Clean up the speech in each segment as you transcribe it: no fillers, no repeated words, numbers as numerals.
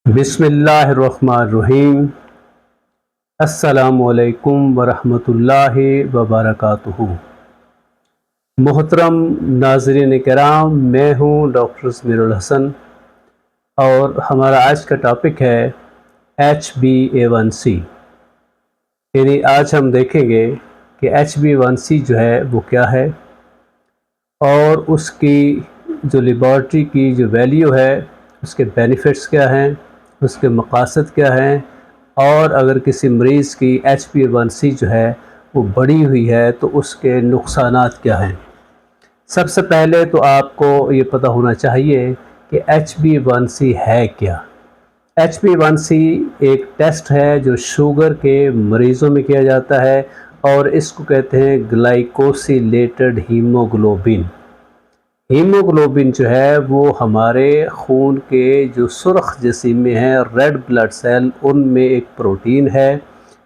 बिस्मिल्लाहिर्रहमानिर्रहीम। अस्सलामुअलैकुम वरहमतुल्लाहि वबरकातुहू। मोहतरम नाज़रीन किराम, मैं हूँ डॉक्टर ज़मीरुल हसन और हमारा आज का टॉपिक है HbA1c। यानी आज हम देखेंगे कि HbA1c जो है वो क्या है और उसकी जो लेबॉरेटरी की जो वैल्यू है, उसके बेनिफिट्स क्या हैं, उसके मकासद क्या हैं, और अगर किसी मरीज़ की HbA1c जो है वो बढ़ी हुई है तो उसके नुकसानात क्या हैं। सबसे पहले तो आपको ये पता होना चाहिए कि HbA1c है क्या। HbA1c एक टेस्ट है जो शुगर के मरीज़ों में किया जाता है और इसको कहते हैं ग्लाइकोसिलेटेड हीमोग्लोबिन। हीमोग्लोबिन जो है वो हमारे खून के जो सुर्ख जिस्म हैं, रेड ब्लड सेल, उनमें एक प्रोटीन है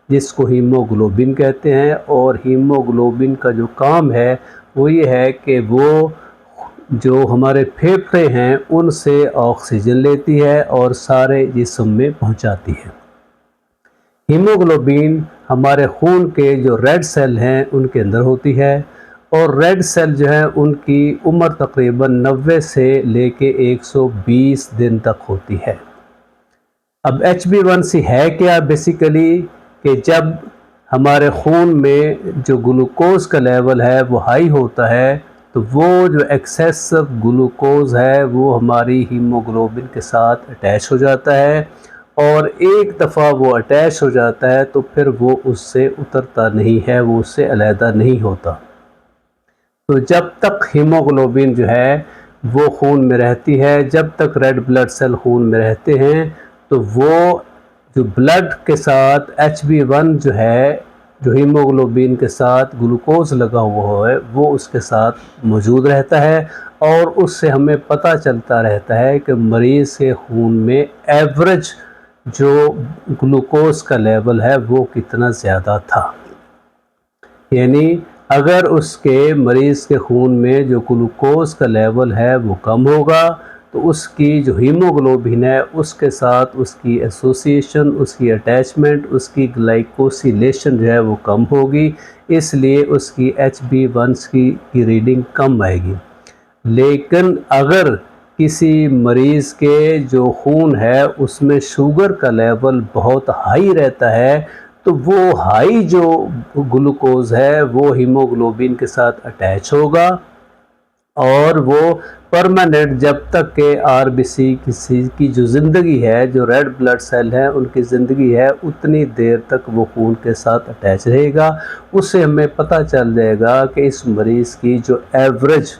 जिसको हीमोग्लोबिन कहते हैं। और हीमोग्लोबिन का जो काम है वो ये है कि वो जो हमारे फेफड़े हैं उनसे ऑक्सीजन लेती है और सारे जिस्म में पहुंचाती है। हीमोग्लोबिन हमारे खून के जो रेड सेल हैं उनके अंदर होती है और रेड सेल जो है उनकी उम्र तकरीबन 90 से लेके 120 दिन तक होती है। अब HbA1c है क्या बेसिकली, कि जब हमारे खून में जो ग्लूकोज का लेवल है वो हाई होता है तो वो जो एक्सेसिव ग्लूकोज है वो हमारी हीमोग्लोबिन के साथ अटैच हो जाता है और एक दफ़ा वो अटैच हो जाता है तो फिर वो उससे उतरता नहीं है, वो उससे अलहदा नहीं होता। तो जब तक हीमोग्लोबिन जो है वो खून में रहती है, जब तक रेड ब्लड सेल खून में रहते हैं, तो वो जो ब्लड के साथ HbA1 जो है, जो हीमोग्लोबिन के साथ ग्लूकोज लगा हुआ है, वो उसके साथ मौजूद रहता है और उससे हमें पता चलता रहता है कि मरीज़ के खून में एवरेज जो ग्लूकोज का लेवल है वो कितना ज़्यादा था। यानी अगर उसके मरीज़ के खून में जो ग्लूकोज का लेवल है वो कम होगा तो उसकी जो हीमोग्लोबिन है उसके साथ उसकी एसोसिएशन, उसकी अटैचमेंट, उसकी ग्लाइकोसिलेशन जो है वो कम होगी, इसलिए उसकी HbA1c की रीडिंग कम आएगी। लेकिन अगर किसी मरीज़ के जो खून है उसमें शुगर का लेवल बहुत हाई रहता है तो वो हाई जो ग्लूकोज है वो हीमोग्लोबिन के साथ अटैच होगा और वो परमानेंट जब तक के आरबीसी किसी की जो ज़िंदगी है, जो रेड ब्लड सेल है उनकी ज़िंदगी है, उतनी देर तक वो खून के साथ अटैच रहेगा। उससे हमें पता चल जाएगा कि इस मरीज़ की जो एवरेज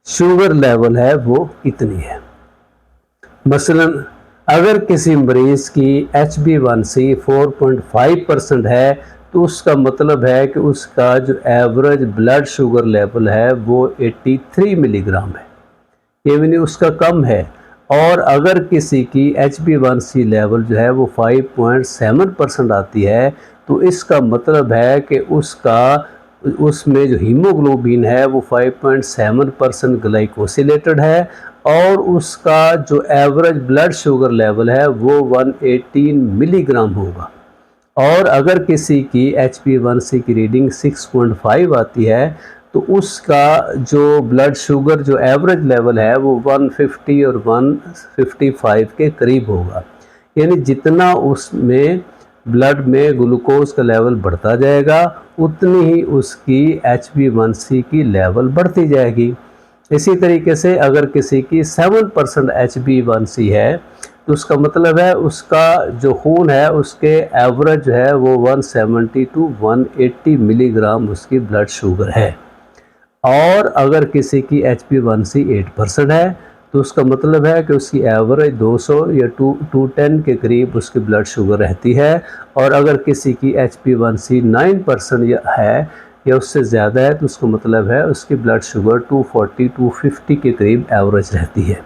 शुगर लेवल है वो कितनी है। मसलन अगर किसी मरीज़ की HbA1c 4.5% है तो उसका मतलब है कि उसका जो एवरेज ब्लड शुगर लेवल है वो 83 मिलीग्राम है, यानी उसका कम है। और अगर किसी की HbA1c लेवल जो है वो 5.7% आती है तो इसका मतलब है कि उसमें जो हीमोग्लोबिन है वो 5.7% ग्लाइकोसिलेटेड है और उसका जो एवरेज ब्लड शुगर लेवल है वो 118 मिलीग्राम होगा। और अगर किसी की HbA1c की रीडिंग 6.5 आती है तो उसका जो ब्लड शुगर जो एवरेज लेवल है वो 150 और 155 के करीब होगा। यानी जितना उसमें ब्लड में ग्लूकोज का लेवल बढ़ता जाएगा उतनी ही उसकी HbA1c की लेवल बढ़ती जाएगी। इसी तरीके से अगर किसी की 7% HbA1c है तो उसका मतलब है उसका जो खून है उसके एवरेज जो है वो 170 टू 180 मिलीग्राम उसकी ब्लड शुगर है। और अगर किसी की HbA1c 8% है तो उसका मतलब है कि उसकी एवरेज 200 या 210 के करीब उसकी ब्लड शुगर रहती है। और अगर किसी की HbA1c 9% है या उससे ज़्यादा है तो उसका मतलब है उसकी ब्लड शुगर 240-250 के करीब एवरेज रहती है।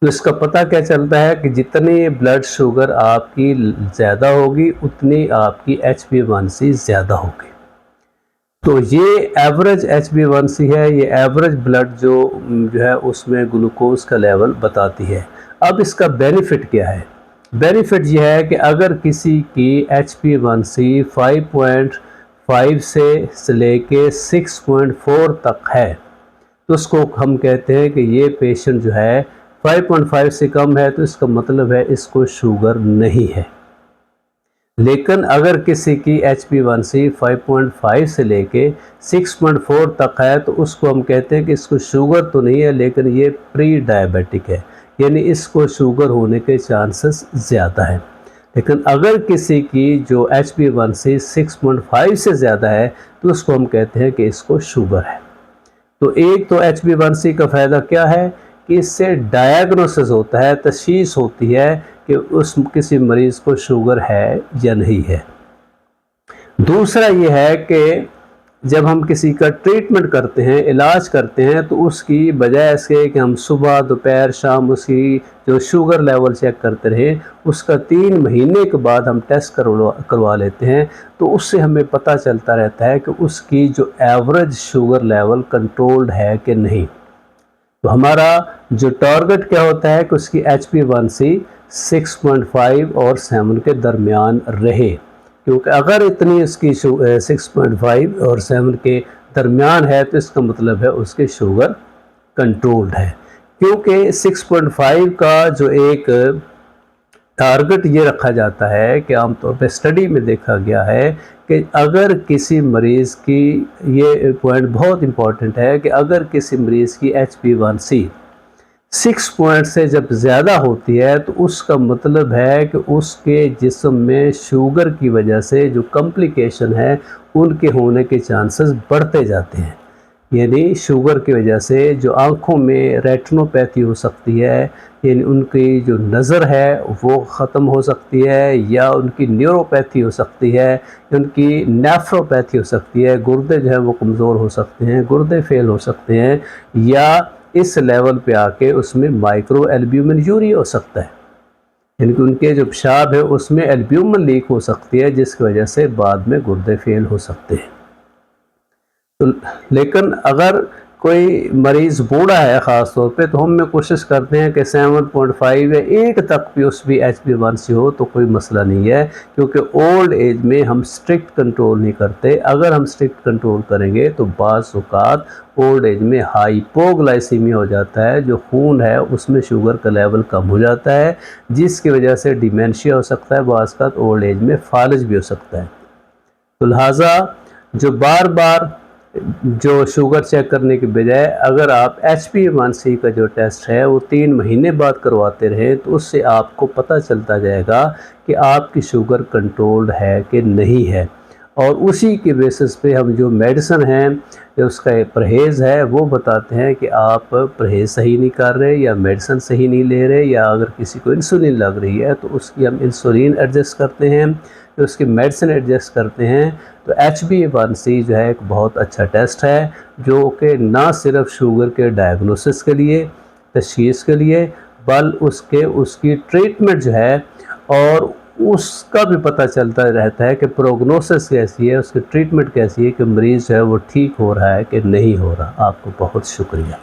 तो इसका पता क्या चलता है कि जितनी ब्लड शुगर आपकी ज़्यादा होगी उतनी आपकी HbA1c ज़्यादा होगी। तो ये एवरेज HbA1c है, ये एवरेज ब्लड जो है उसमें ग्लूकोज का लेवल बताती है। अब इसका बेनिफिट क्या है? बेनिफिट यह है कि अगर किसी की HbA1c 5.5 से लेके 6.4 तक है तो उसको हम कहते हैं कि ये पेशेंट जो है 5.5 से कम है, तो इसका मतलब है इसको शुगर नहीं है। लेकिन अगर किसी की HbA1c 5.5 से लेके 6.4 तक है तो उसको हम कहते हैं कि इसको शुगर तो नहीं है लेकिन ये प्री डायबिटिक है, यानी इसको शुगर होने के चांसेस ज़्यादा हैं। लेकिन अगर किसी की जो HbA1c 6.5 से ज़्यादा है तो उसको हम कहते हैं कि इसको शुगर है। तो एक तो HbA1c का फ़ायदा क्या है कि इससे डायग्नोसिस होता है, तशख़ीस होती है कि उस किसी मरीज़ को शुगर है या नहीं है। दूसरा ये है कि जब हम किसी का ट्रीटमेंट करते हैं, इलाज करते हैं, तो उसकी बजाय इसके कि हम सुबह दोपहर शाम उसकी जो शुगर लेवल चेक करते रहें, उसका 3 महीने के बाद हम टेस्ट करवा लेते हैं, तो उससे हमें पता चलता रहता है कि उसकी जो एवरेज शुगर लेवल कंट्रोल्ड है कि नहीं। तो हमारा जो टारगेट क्या होता है कि उसकी HbA1c 6.5 और 7 के दरमियान रहे, क्योंकि अगर इतनी उसकी 6.5 और 7 के दरमियान है तो इसका मतलब है उसकी शुगर कंट्रोल्ड है। क्योंकि 6.5 का जो एक टारगेट ये रखा जाता है कि आमतौर पर स्टडी में देखा गया है कि अगर किसी मरीज़ की, ये पॉइंट बहुत इम्पॉर्टेंट है, कि अगर किसी मरीज़ की HbA1c 6 पॉइंट से जब ज़्यादा होती है तो उसका मतलब है कि उसके जिस्म में शुगर की वजह से जो कॉम्प्लिकेशन है उनके होने के चांसेस बढ़ते जाते हैं। यानी शुगर की वजह से जो आँखों में रेटिनोपैथी हो सकती है, यानी उनकी जो नज़र है वो ख़त्म हो सकती है, या उनकी न्यूरोपैथी हो सकती है, या उनकी नेफ्रोपैथी हो सकती है, गुर्दे जो है वो कमज़ोर हो सकते हैं, गुर्दे फेल हो सकते हैं, या इस लेवल पे आके उसमें माइक्रो एल्ब्यूमिन यूरी हो सकता है, यानी कि उनके जो पेशाब है उसमें एल्ब्यूमिन लीक हो सकती है, जिसकी वजह से बाद में गुर्दे फेल हो सकते हैं। तो लेकिन अगर कोई मरीज़ बूढ़ा है ख़ास तौर पे, तो हम कोशिश करते हैं कि 7.5 या 8 तक भी उसकी HbA1c हो तो कोई मसला नहीं है, क्योंकि ओल्ड एज में हम स्ट्रिक्ट कंट्रोल नहीं करते। अगर हम स्ट्रिक्ट कंट्रोल करेंगे तो बाज़ औक़ात ओल्ड एज में हाइपोग्लाइसीमिया हो जाता है, जो खून है उसमें शुगर का लेवल कम हो जाता है, जिसकी वजह से डिमेंशिया हो सकता है, बाज़ औक़ात ओल्ड एज में फालज भी हो सकता है। तो लिहाजा जो बार बार जो शुगर चेक करने के बजाय अगर आप HbA1c का जो टेस्ट है वो 3 महीने बाद करवाते रहें, तो उससे आपको पता चलता जाएगा कि आपकी शुगर कंट्रोल्ड है कि नहीं है, और उसी के बेसिस पे हम जो मेडिसिन हैं, जो उसका परहेज़ है, वो बताते हैं कि आप परहेज़ सही नहीं कर रहे या मेडिसिन सही नहीं ले रहे, या अगर किसी को इंसुलिन लग रही है तो उसकी हम इंसुलिन एडजस्ट करते हैं, तो उसकी मेडिसिन एडजस्ट करते हैं। तो HbA1c जो है एक बहुत अच्छा टेस्ट है, जो कि ना सिर्फ शुगर के डायग्नोसिस के लिए, तशख़ीस के लिए, बल्कि उसकी ट्रीटमेंट जो है और उसका भी पता चलता रहता है कि प्रोग्नोसिस कैसी है, उसकी ट्रीटमेंट कैसी है, कि मरीज़ जो है वो ठीक हो रहा है कि नहीं हो रहा। आपको बहुत शुक्रिया।